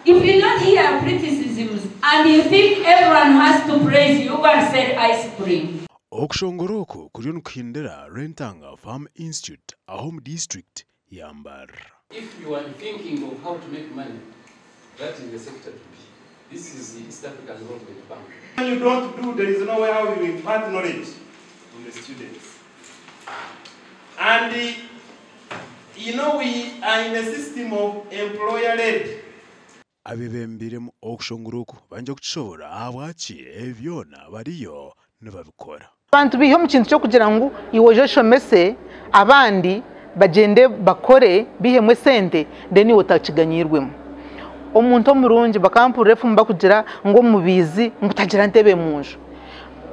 If you don't hear criticisms and you think everyone has to praise you, can sell ice cream. Okushongoroko kuri nukindera Rentanga Farm Institute, a home district Yambar. If you are thinking of how to make money, that is the sector to be. This is the East African Development Bank. When you don't do, there is no way how you impart knowledge on the students. And you know, we are in a system of employer-led. Abibembiremu okushongoroko banje kuchobora abwachi evyona bariyo nibabikora. Abantu biho mu kintu cyo kugira ngo iwojesho mese abandi bagende bakore bihemwe sente deni wotakiganyirwemo. Omuntu omurungi bakampura efumba kugira ngo mubizi ngutagira ntebe munju.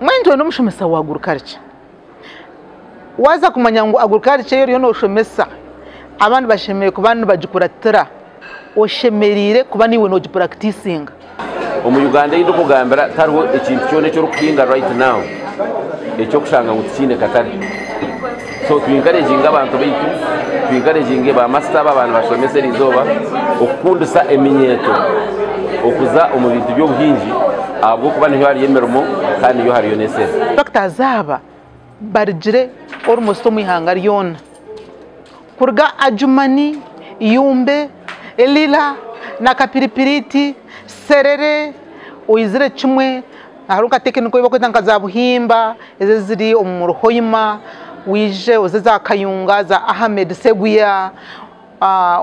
Mwento no mushomesa wagurukaricha. Waza kumanya ngo agurukaricha yori no shomesa. Abandi bashemeye kubana bagikuratira. Oshemerire kuba niwe no practicing. Omu Uganda yindo kugambira tariho ekintu cyone cyo rukinga right now. Ekyo kushanga ngutine katari. So twinkareginga abantu baitu, twinkareginge ba master abantu bashomese rizoba okukundisa eminyeto. Okuza omu bintu by'obuhingi abwo kuba niyo hari yemerumo kandi yo hari yonese. Dr. Zaba barigire almost omwihanga ryona. Kurga ajumani, yumbe, elila, na kapiripiriti, serere, oizire chumwe, haruka tekiniko yibako tanka buhimba, ezeziri omuruhoyima, wije ozeza kayunga za Ahmed Seguya,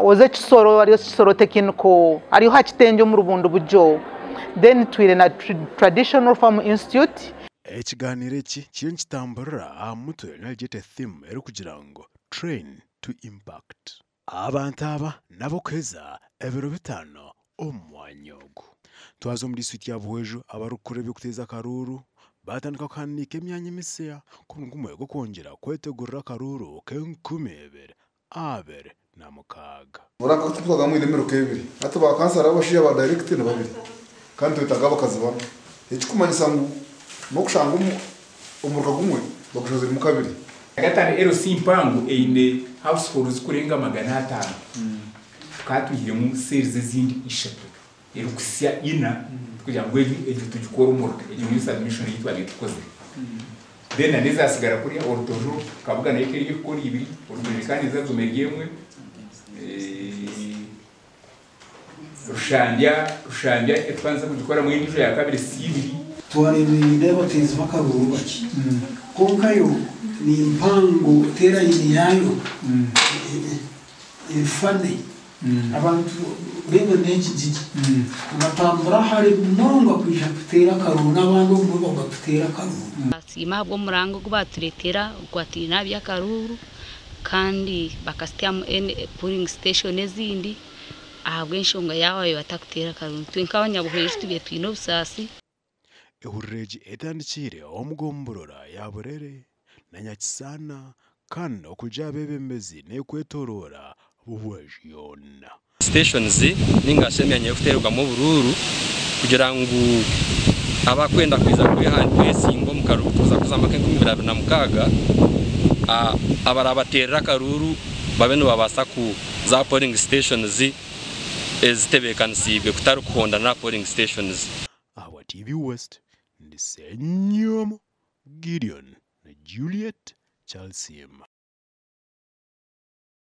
oze chisoro, ariyo chisoro tekiniko, ariyo hachitenjo mu Rubundu bujo. Then twire na Traditional Farm Institute. Ekiganiro eki kiri kitambura amutwe naljete theme eri kugira ngo train to impact. Abantu aba nabo kweza ebiro bitano omwanyogo. Twazo muri suite ya bwejo abarukure bikuteza karuru batandika kanika emyanya miseya kumwe go kongera kwetegurira karuru kenkumebere abere na mukaga. Uraka tutwaga mu ilemero kebiri. Ati ba kansara abashiya ba direct na babiri. Kandi tutagaba kazibana. Ekikumanyisa ngo nokushanga umurka gumwe bakushoze mu kabiri. Gatari ero simpangu eine households kurenga 500. Tukatuhire mu series zindi ishatu. Ero kusya ina kugira ngo ejo tugikora umurka. Ejo muri submission yitwa gitukoze. Then aneza asigara kuri ortojo kavuga nayo kiri gukora ibiri. Ortojo kandi zazomeriyemwe rushanja etwanza kugikora mu indyo ya kabiri sibiri. Twarinde batezi bakarubaki. Konkayo ni mpango tera yini yayo ifane abantu bebe n'iki giki batambura hari nonga kwisha kutera karuna abantu ngo batera karuna sima bwo murango kubaturetera kwatina bya karuru kandi bakasityamu pooling station ezindi ahabwe nshonga yawe batakutera karuna twinkabanya buheje tubiye twino busasi Ehureji etandikire omugomborora yaburere na nyakisana kandi okuja bebembezi nekwetorora buwejyona. Stations ningashyemyanye kuterwa mu bururu kugira ngo abakwenda kwiza kuri hand pressing mu karuru tuza kuzamaka 2026 abarabaterera karuru babeno babasa ku za polling stations ezitebekanisibe kutarukonda na polling stations. Our TV West ndisenyomo Gideon na Juliet Chalsiema.